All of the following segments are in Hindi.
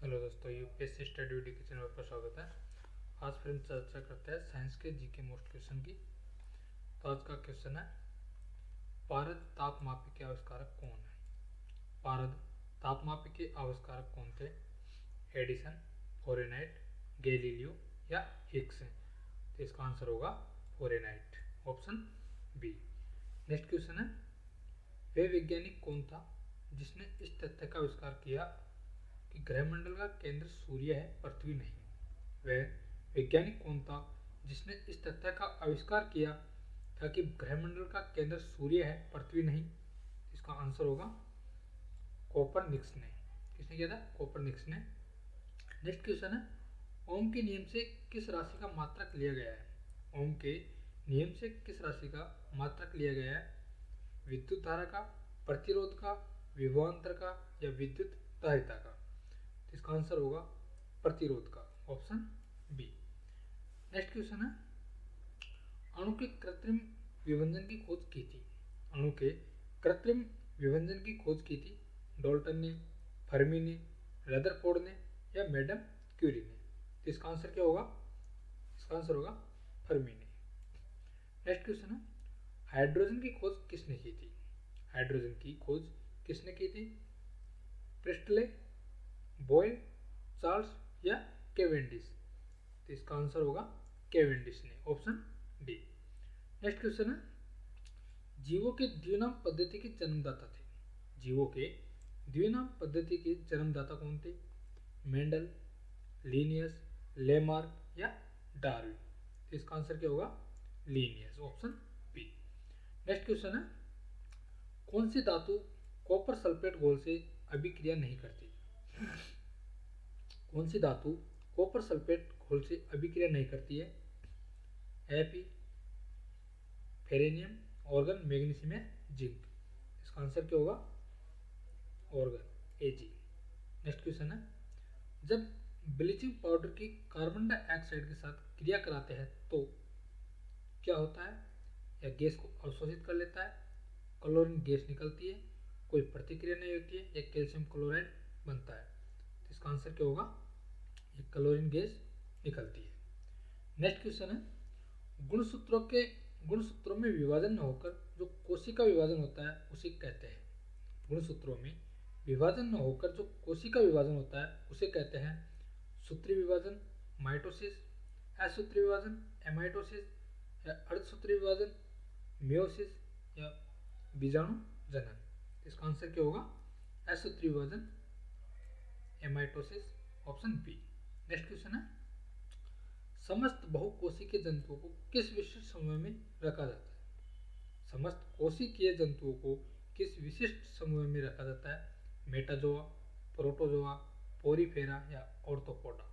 हेलो दोस्तों, यूपीएससी स्टडी वीडियो के चैनल पर स्वागत है। आज फिर हम चर्चा करते हैं साइंस के जीके मोस्ट क्वेश्चन की। तो आज का क्वेश्चन है, पारद तापमापी के आविष्कारक कौन है? पारद तापमापी के आविष्कारक कौन थे? एडिसन, फॉरेनहाइट, गैलीलियो या हिग्स? तो इसका आंसर होगा Fahrenheit, option B. Next question है, वह वैज्ञानिक कौन था जिसने इस तथ्य का आविष्कार किया कि ग्रहमंडल का केंद्र सूर्य है, पृथ्वी नहीं? वह वैज्ञानिक कौन था जिसने इस तथ्य का आविष्कार किया था कि ग्रहमंडल का केंद्र सूर्य है, पृथ्वी नहीं? इसका आंसर होगा कोपरनिकस ने। किसने किया था? कोपरनिकस ने। नेक्स्ट क्वेश्चन है, ओम के नियम से किस राशि का मात्रक लिया गया है? ओम के नियम से किस राशि का मात्रक लिया गया है? विद्युत धारा का, प्रतिरोध का, विभवांतर का या विद्युत धारिता का? इसका आंसर होगा प्रतिरोध का, ऑप्शन बी। नेक्स्ट क्वेश्चन है, अणु के कृत्रिम विभंजन की खोज की थी? अणु के कृत्रिम विभंजन की खोज की थी डाल्टन ने, फर्मी ने, रदरफोर्ड ने या मैडम क्यूरी ने? तो इसका आंसर क्या होगा? इसका आंसर होगा फर्मी ने। नेक्स्ट क्वेश्चन है, हाइड्रोजन की खोज किसने की थी? हाइड्रोजन की खोज किसने की थी? प्रिस्टले, बॉयल, चार्ल्स या केवेंडिश? तो इसका आंसर होगा केवेंडिश ने, ऑप्शन डी। नेक्स्ट क्वेश्चन है, जीवों के द्विनाम पद्धति के जन्मदाता थे? जीवों के द्विनाम पद्धति के जन्मदाता कौन थे? मेंडल, लीनियस, लेमार्क या डार्विन? तो इसका आंसर क्या होगा? Linnaeus, option B. Next question है, कौन सी धातु कॉपर सल्फेट घोल से अभिक्रिया नहीं करती? कौन सी धातु कॉपर सल्फेट घोल से अभिक्रिया नहीं करती है? एपी, फेरेनियम, ऑर्गन, मैग्नीशियम या जिंक? इसका आंसर क्या होगा? ऑर्गन, एजी। नेक्स्ट क्वेश्चन है, जब ब्लीचिंग पाउडर की कार्बन डाइऑक्साइड के साथ क्रिया कराते हैं तो क्या होता है? या गैस को अवशोषित कर लेता है, क्लोरीन गैस निकलती है, कोई प्रतिक्रिया नहीं होती है या कैल्शियम क्लोराइड बनता है? तो इसका आंसर क्या होगा? ये क्लोरीन गैस निकलती है। नेक्स्ट क्वेश्चन है, गुणसूत्रों में विभाजन न होकर जो कोशिका विभाजन होता है उसे कहते हैं? गुणसूत्रों में विभाजन न होकर जो कोशिका विभाजन होता है उसे कहते हैं सूत्री विभाजन, माइटोसिस, असूत्री विभाजन, एमाइटोसिस या अर्धसूत्री विभाजन, मियोसिस या बीजाणु जनन? इसका आंसर क्या होगा? असूत्री विभाजन, amitosis, option B. Next question है, समस्त बहुकोशिकीय जंतुओं को किस विशिष्ट समूह में रखा जाता है? समस्त कोशिकीय जंतुओं को किस विशिष्ट समूह में रखा जाता है? मेटाजोआ, प्रोटोजोआ, पोरीफेरा या ऑर्थोपोडा?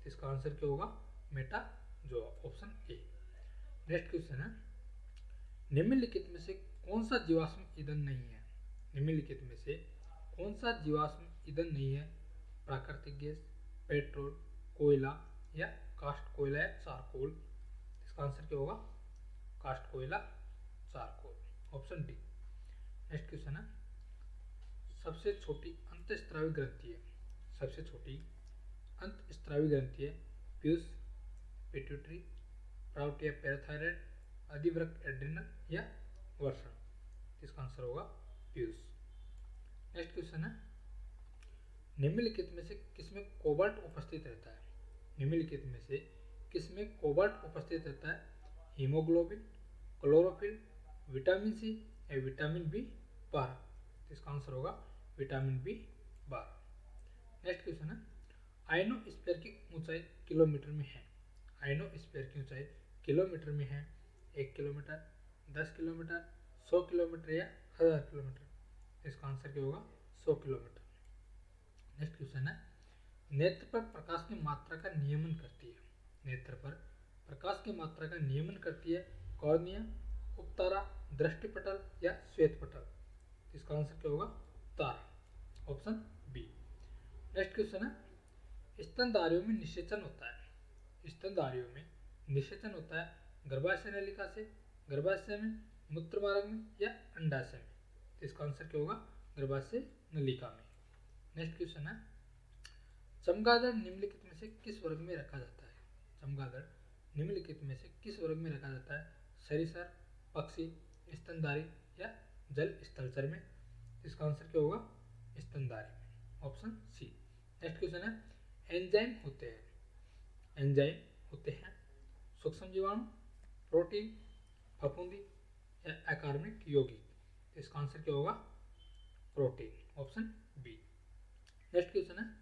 इसका आंसर क्या होगा? Metazoa, option A. Next question है, निम्नलिखित में से कौन सा जीवाश्म ईंधन नहीं है? निम्नलिखित में से कौन सा जीवाश्म ईंधन नहीं है? प्राकृतिक गैस, पेट्रोल, कोयला या कास्ट कोयला या चारकोल? इसका आंसर क्या होगा? कास्ट कोयला, charcoal, option D. Next question है, सबसे छोटी अंतःस्रावी ग्रंथि है? सबसे छोटी अंतःस्रावी ग्रंथि है पीयूष, पिट्यूटरी, प्राउट या पैराथायराइड, अधिवृक्क एड्रिनल या वर्षण? इसका आंसर होगा पीयूष। नेक्स्ट क्वेश्चन है, निम्नलिखित में से किसमें कोबाल्ट उपस्थित रहता है? निम्नलिखित में से किसमें कोबाल्ट उपस्थित रहता है? हीमोग्लोबिन, क्लोरोफिल, विटामिन सी या विटामिन बी 12? इसका आंसर होगा विटामिन बी 12। नेक्स्ट क्वेश्चन है, आयनोस्फीयर की ऊंचाई किलोमीटर में है? आयनोस्फीयर की ऊंचाई किलोमीटर में है? 1 किलोमीटर, 10 किलोमीटर, 100 किलोमीटर या 1000 किलोमीटर? इसका आंसर क्या होगा? 100 किलोमीटर। नेक्स्ट क्वेश्चन है, नेत्र पर प्रकाश की मात्रा का नियमन करती है? नेत्र पर प्रकाश की मात्रा का नियमन करती है कॉर्निया, उपतारा, दृष्टिपटल या श्वेतपटल? इसका आंसर क्या होगा? तारा, ऑप्शन बी। नेक्स्ट क्वेश्चन है, स्तनधारियों में निषेचन होता है? स्तनधारियों में निषेचन होता है गर्भाशय नलिका से, गर्भाशय में, मूत्र मार्ग में या अंडाशय में? तो इसका आंसर क्या होगा? गर्भाशय नलिका में। नेक्स्ट क्वेश्चन है, चमगादड़ निम्नलिखित में से किस वर्ग में रखा जाता है? चमगादड़ निम्नलिखित में से किस वर्ग में रखा जाता है? सरीसर, पक्षी, स्तनधारी या जल स्थलचर में? इसका आंसर क्या होगा? स्तनधारी में, ऑप्शन सी। नेक्स्ट क्वेश्चन है, एंजाइम होते हैं, एंजाइम होते हैं सूक्ष्म जीवाणु, प्रोटीन, फफूंदी या अकार्बनिक यौगिक? इसका आंसर क्या होगा? Protein, option B. Next question है,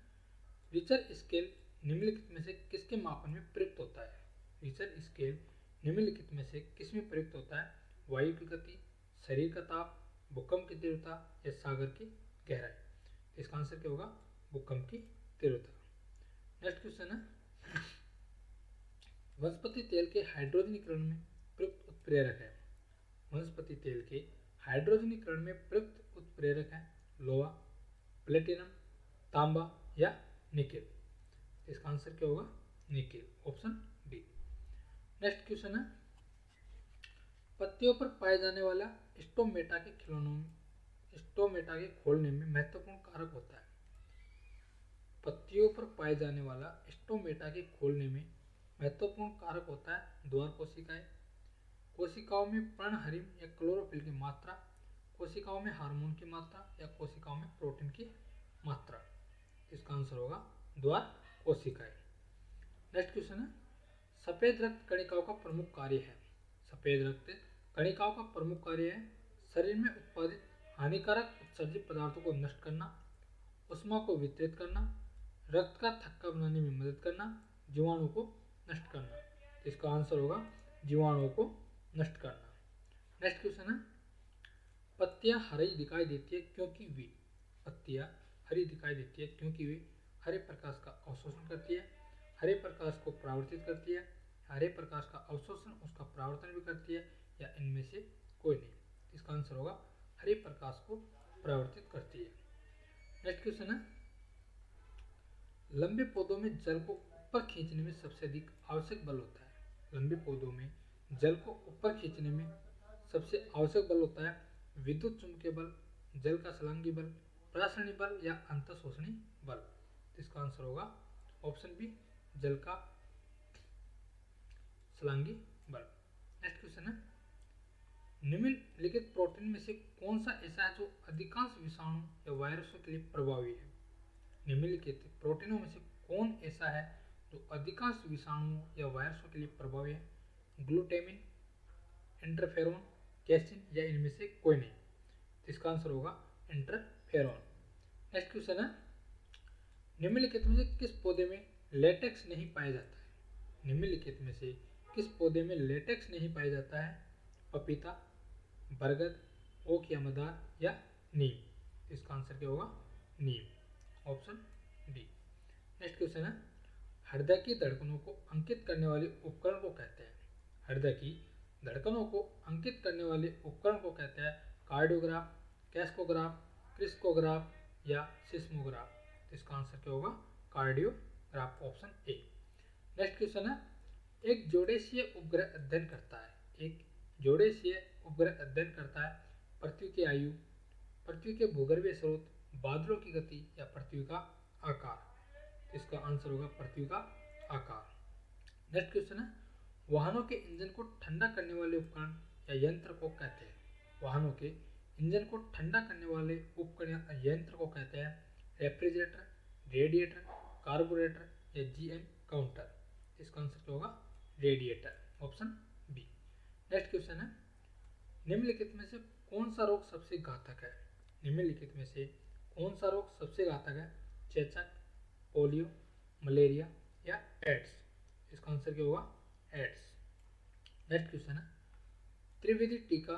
रिचर स्केल निम्नलिखित में से किसके मापन में प्रयुक्त होता है? रिचर स्केल निम्नलिखित में से किस में प्रयुक्त होता है? वायु की गति, शरीर का ताप, भूकंप की तीव्रता या सागर की गहराई? इसका आंसर क्या होगा? भूकंप की तीव्रता। नेक्स्ट क्वेश्चन है, वनस्पति तेल के हाइड्रोजनीकरण में प्रयुक्त उत्प्रेरक है। वनस्पति तेल के हाइड्रोजनीकरण में प्रयुक्त उत्प्रेरक है लोहा, प्लेटिनम, तांबा या निकेल? इसका आंसर क्या होगा? Nickel, option D. Next question है, पत्तियों पर पाए जाने वाला स्टोमेटा के खिलौनों में स्टोमेटा के खोलने में महत्वपूर्ण कारक होता है। पत्तियों पर पाए जाने वाला स्टोमेटा के खोलने में महत्वपूर्ण कारक होता है द्वार कोशिकाएं, कोशिकाओं में पर्णहरिम या क्लोरोफिल की मात्रा, कोशिकाओं में हार्मोन की मात्रा या कोशिकाओं में प्रोटीन की मात्रा? इसका आंसर होगा द्वार कोशिकाएं। नेक्स्ट क्वेश्चन है, सफेद रक्त कणिकाओं का प्रमुख कार्य है। सफेद रक्त कणिकाओं का प्रमुख कार्य है शरीर में उत्पादित हानिकारक उत्सर्जित पदार्थों को नष्ट करना, उष्मा को वितरित करना, रक्त का थक्का बनाने में मदद करना, जीवाणु को नष्ट करना? इसका आंसर होगा जीवाणुओं को नष्ट करना। नेक्स्ट क्वेश्चन है, पत्तियां हरी दिखाई देती है क्योंकि वे पत्तियां हरी दिखाई देती है क्योंकि वे हरे प्रकाश का अवशोषण करती है, हरे प्रकाश को परावर्तित करती है, हरे प्रकाश का अवशोषण उसका परावर्तन भी करती है, या इनमें से कोई नहीं? इसका आंसर होगा हरे प्रकाश को परावर्तित करती है। नेक्स्ट क्वेश्चन है, लंबे पौधों में जल को ऊपर खींचने में सबसे अधिक आवश्यक बल होता है। लंबे पौधों में जल को ऊपर खींचने में सबसे आवश्यक बल होता है विद्युत चुंबकीय बल, जल का छलांगी बल, प्रासरणी बल या अंतःशोषणी बल? इसका आंसर होगा ऑप्शन बी, जल का छलांगी बल। नेक्स्ट क्वेश्चन है, निम्नलिखित प्रोटीन में से कौन सा ऐसा है जो अधिकांश विषाणु या वायरसों के लिए प्रभावी है? निम्नलिखित प्रोटीनों में से कौन ऐसा है जो अधिकांश विषाणुओं या वायरसों के लिए प्रभावी है? ग्लूटामिन, इंटरफेरोन, कैसिन या इनमें से कोई नहीं? इसका आंसर होगा इंटरफेरोन। नेक्स्ट क्वेश्चन है, निम्नलिखित में से किस पौधे में लेटेक्स नहीं पाया जाता है? निम्नलिखित में से किस पौधे में लेटेक्स नहीं पाया जाता है? पपीता, बरगद, ओक या मदार या नीम? इसका आंसर क्या होगा? नीम, ऑप्शन डी। नेक्स्ट क्वेश्चन है, हृदय की धड़कनों को अंकित करने वाले उपकरण को कहते हैं? हृदय की धड़कनों को अंकित करने वाले उपकरण को कहते हैं कार्डियोग्राफ, कैस्कोग्राफ, क्रिस्कोग्राफ या सिस्मोग्राफ? इसका आंसर क्या होगा? Cardiograph, option A. Next question है, एक जोडेशीय उपग्रह अध्ययन करता है पृथ्वी की आयु, पृथ्वी के भूगर्भीय स्रोत, बादलों की गति या पृथ्वी का आकार? इसका आंसर होगा पृथ्वी का आकार। नेक्स्ट क्वेश्चन है, वाहनों के इंजन को ठंडा करने वाले उपकरण या यंत्र को कहते हैं? वाहनों के इंजन को ठंडा करने वाले उपकरण या यंत्र को कहते हैं रेफ्रिजरेटर, रेडिएटर, कार्बोरेटर या जीएम काउंटर? इसका आंसर क्या होगा? Radiator, option B. Next question है, निम्नलिखित में से कौन सा रोग सबसे घातक है? निम्नलिखित में से कौन सा रोग सबसे घातक है? चेचक, पोलियो, मलेरिया या एड्स? इसका आंसर क्या होगा? एड्स। नेक्स्ट क्वेश्चन है, त्रिविधि टीका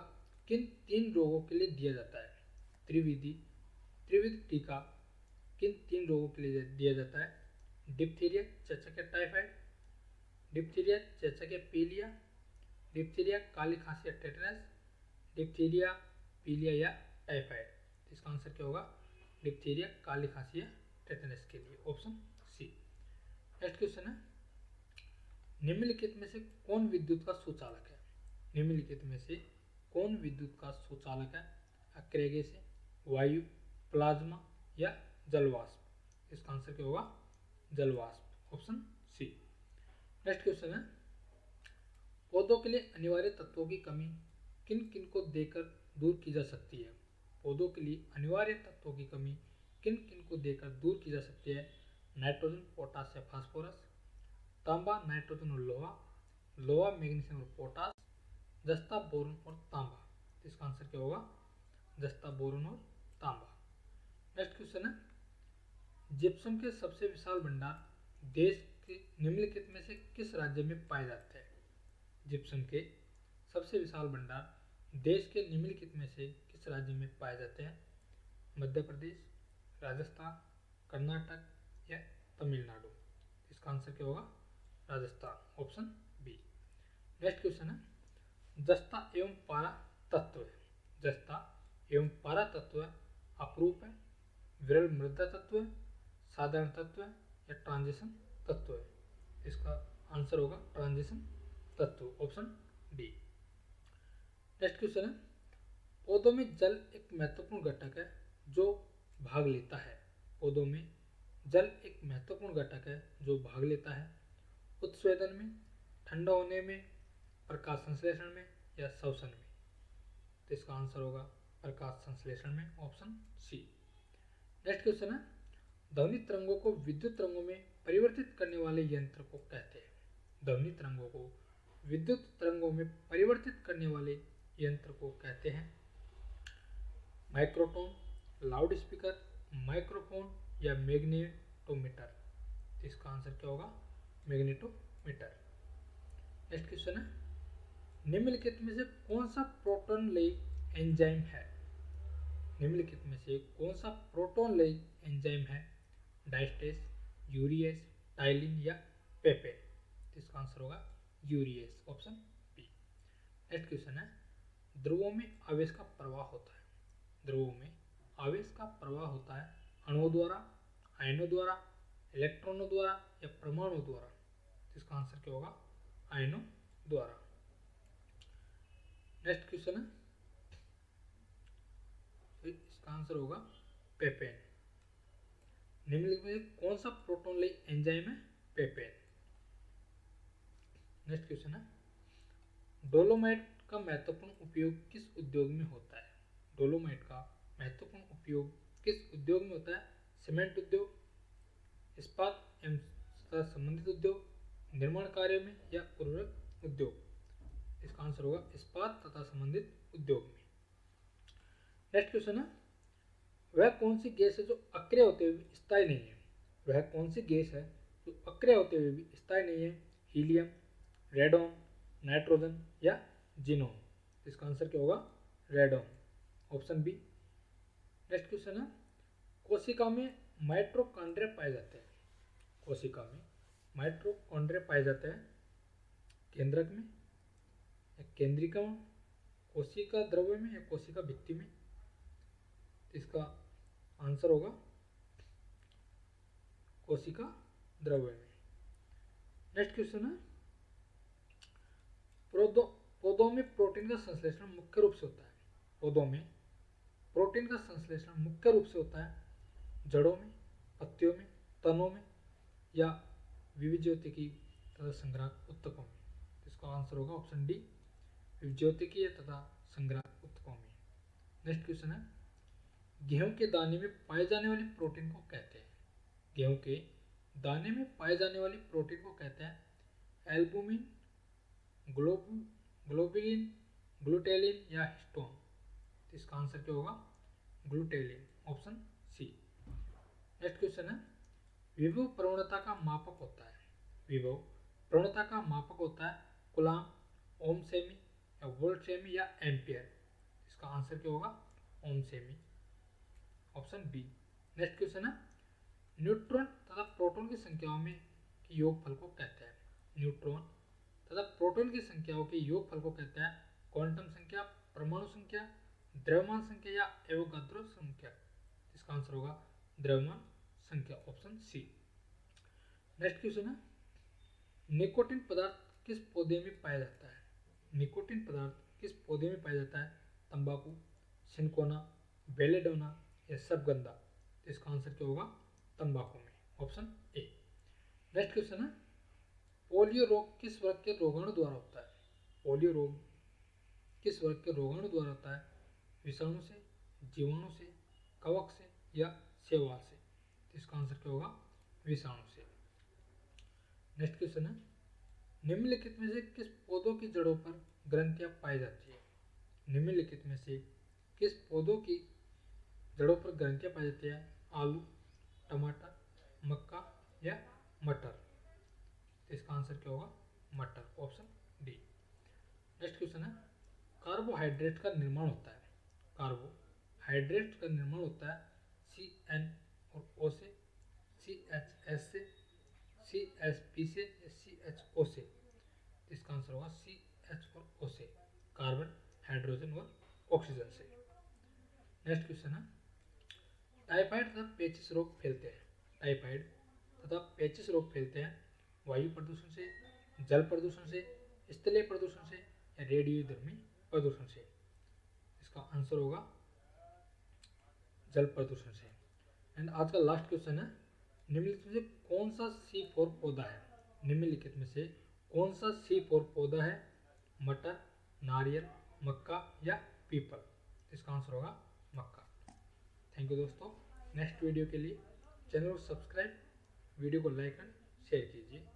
किन 3 रोगों के लिए दिया जाता है? त्रिविधि टीका किन 3 रोगों के लिए दिया जाता है? डिप्थीरिया, चेचक या टाइफाइड, डिप्थीरिया, चेचक या पीलिया, डिप्थीरिया, काली खांसी या टेटनस, डिप्थीरिया, पीलिया या टाइफाइड? इसका आंसर क्या होगा? डिप्थीरिया, काली खांसी या टेटनस के लिए, ऑप्शन सी। नेक्स्ट क्वेश्चन है, निम्नलिखित में से कौन विद्युत का सुचालक है? निम्नलिखित में से कौन विद्युत का सुचालक है? अक्रेगे से, वायु, प्लाज्मा या जलवाष्प? इसका आंसर क्या होगा? जल वाष्प, ऑप्शन सी। नेक्स्ट क्वेश्चन है, पौधों के लिए अनिवार्य तत्वों की कमी किन किन को देकर दूर की जा सकती है? पौधों के लिए अनिवार्य तत्वों की कमी किन किन को देकर दूर की जा सकती है? नाइट्रोजन, पोटास या फास्फोरस, तांबा, नाइट्रोजन और लोहा, लोहा, मैग्नीशियम और पोटास, जस्ता, बोरोन और तांबा। इसका आंसर क्या होगा? जस्ता, बोरोन और तांबा। नेक्स्ट क्वेश्चन है, जिप्सम के सबसे विशाल भंडार देश के निम्नलिखित में से किस राज्य में पाए जाते हैं? जिप्सम के सबसे विशाल भंडार देश के निम्नलिखित में से किस राज्य में पाए जाते हैं? मध्य प्रदेश, राजस्थान, कर्नाटक या तमिलनाडु। इसका आंसर क्या होगा? Rajasthan, option B. Next question है, जस्ता एवं पारा तत्व है, जस्ता एवं पारा तत्व अपरूप है, विरल मृदा तत्व है, साधारण तत्व है या ट्रांजिशन तत्व है? इसका आंसर होगा ट्रांजिशन तत्व, ऑप्शन डी। नेक्स्ट क्वेश्चन है, पौधों में जल एक महत्वपूर्ण घटक है जो भाग लेता है। पौधों में जल एक महत्वपूर्ण घटक है जो भाग लेता है उत्स्वेदन में, ठंडा होने में, प्रकाश संश्लेषण में या श्वसन में? तो इसका आंसर होगा प्रकाश संश्लेषण में, ऑप्शन सी। नेक्स्ट क्वेश्चन है, ध्वनि तरंगों को विद्युत तरंगों में परिवर्तित करने वाले यंत्र को कहते हैं? ध्वनि तरंगों को विद्युत तरंगों में परिवर्तित करने वाले यंत्र को कहते हैं? माइक्रोटोन, लाउड स्पीकर, माइक्रोफोन या मैग्नेटोमीटर? इसका आंसर क्या होगा? मैग्नेटोमीटर। नेक्स्ट क्वेश्चन है, निम्नलिखित में से कौन सा प्रोटॉन लेई एंजाइम है? निम्नलिखित में से कौन सा प्रोटॉन लेई एंजाइम है? डायस्टेस, यूरिएस, टाइलिन या पेपेन? इसका आंसर होगा urease, option B. Next question है, ध्रुवों में आवेश का प्रवाह होता है, ध्रुवों में आवेश का प्रवाह होता है अणुओं द्वारा, आयनों द्वारा, इलेक्ट्रॉनों द्वारा या परमाणु द्वारा? इसका आंसर क्या होगा? आयनों द्वारा। नेक्स्ट क्वेश्चन है, इसका आंसर होगा पेपेन। निम्नलिखित में कौन सा प्रोटॉन लेई एंजाइम है? पेपेन। नेक्स्ट क्वेश्चन है, डोलोमाइट का महत्वपूर्ण उपयोग किस उद्योग में होता है? डोलोमाइट का महत्वपूर्ण उपयोग किस उद्योग में होता है? सीमेंट उद्योग, इस्पात एवं संबंधित उद्योग, निर्माण कार्यों में या उर्वरक उद्योग? इसका आंसर होगा इस्पात तथा संबंधित उद्योग में। नेक्स्ट क्वेश्चन है, वह कौन सी गैस है जो अक्रिय होते हुए भी स्थायी नहीं है? वह कौन सी गैस है जो अक्रिय होते हुए भी स्थायी नहीं है? हीलियम, रेडॉन, नाइट्रोजन या जिनोन? इसका आंसर क्या होगा? Radon, option B. Next question है, कोशिका में माइटोकॉन्ड्रिया पाए जाते हैं, कोशिका में माइटोकॉन्ड्रिया पाए जाते हैं केंद्रक में या केंद्रिका में, कोशिका द्रव्य में या कोशिका भित्ति में? इसका आंसर होगा कोशिका द्रव्य में। नेक्स्ट क्वेश्चन है, पौधों में प्रोटीन का संश्लेषण मुख्य रूप से होता है, पौधों में प्रोटीन का संश्लेषण मुख्य रूप से होता है जड़ों में, पत्तियों में, तनों में या विविज्योतिकी तथा संग्राहक उत्तकों में? इसका आंसर होगा ऑप्शन डी, विविज्योतिकीय तथा संग्राहक उत्तकों में। नेक्स्ट क्वेश्चन है, गेहूं के दाने में पाए जाने वाली प्रोटीन को कहते हैं? गेहूं के दाने में पाए जाने वाली प्रोटीन को कहते हैं एल्बुमिन, ग्लोबुलिन, ग्लूटेलिन या हिस्टोन? इसका आंसर क्या होगा? ग्लूटेलिन, ऑप्शन सी। नेक्स्ट क्वेश्चन है, विभव प्रवणता का मापक होता है, विभव प्रवणता का मापक होता है कूलाम, ओम सेमी या वोल्ट सेमी या एम्पियर? इसका आंसर क्या होगा? Ohm cm, option B. Next question है, न्यूट्रॉन तथा प्रोटॉन की संख्याओं में के योगफल को कहते हैं? न्यूट्रॉन तथा प्रोटॉन की संख्याओं के योगफल को कहते हैं क्वांटम संख्या, परमाणु संख्या, द्रव्यमान संख्या या एवोगाद्रो संख्या? इसका आंसर होगा द्रव्यमान संख्या, ऑप्शन सी। नेक्स्ट क्वेश्चन है, निकोटिन पदार्थ किस पौधे में पाया जाता है? निकोटिन पदार्थ किस पौधे में पाया जाता है? तंबाकू, सिनकोना, बेलेडोना या सबगंधा? इसका आंसर क्या होगा? तंबाकू में, ऑप्शन ए। नेक्स्ट क्वेश्चन है, पोलियो रोग किस वर्ग के रोगाणु द्वारा होता है? पोलियो रोग किस वर्ग के रोगाणु द्वारा होता है? विषाणु से, जीवाणु से, कवक से या शैवाल से? इसका आंसर क्या होगा? विषाणु से। नेक्स्ट क्वेश्चन है, निम्नलिखित में से किस पौधों की जड़ों पर ग्रंथियां पाई जाती है? निम्नलिखित में से किस पौधों की जड़ों पर ग्रंथियां पाई जाती है? आलू, टमाटर, मक्का या मटर? इसका आंसर क्या होगा? मटर, ऑप्शन डी। नेक्स्ट क्वेश्चन है, कार्बोहाइड्रेट का निर्माण होता है, कार्बोहाइड्रेट का निर्माण होता है CN और O से, CHS से, CSP से या CHO से? इसका आंसर होगा CH और O से, कार्बन, हाइड्रोजन और ऑक्सीजन से। नेक्स्ट क्वेश्चन है, टाइफाइड तथा पेचिस रोग फैलते हैं, टाइफाइड तथा पेचिस रोग फैलते हैं वायु प्रदूषण से, जल प्रदूषण से, स्थलीय प्रदूषण से या रेडियोधर्मी प्रदूषण से? इसका आंसर होगा जल प्रदूषण से। एंड आज का लास्ट क्वेश्चन है, निम्नलिखित में से कौन सा C4 पौधा है? निम्नलिखित में से कौन सा C4 पौधा है? मटर, नारियल, मक्का या पीपल? इसका आंसर होगा मक्का। थैंक यू दोस्तों। नेक्स्ट वीडियो के लिए चैनल को सब्सक्राइब, वीडियो को लाइक एंड शेयर कीजिए।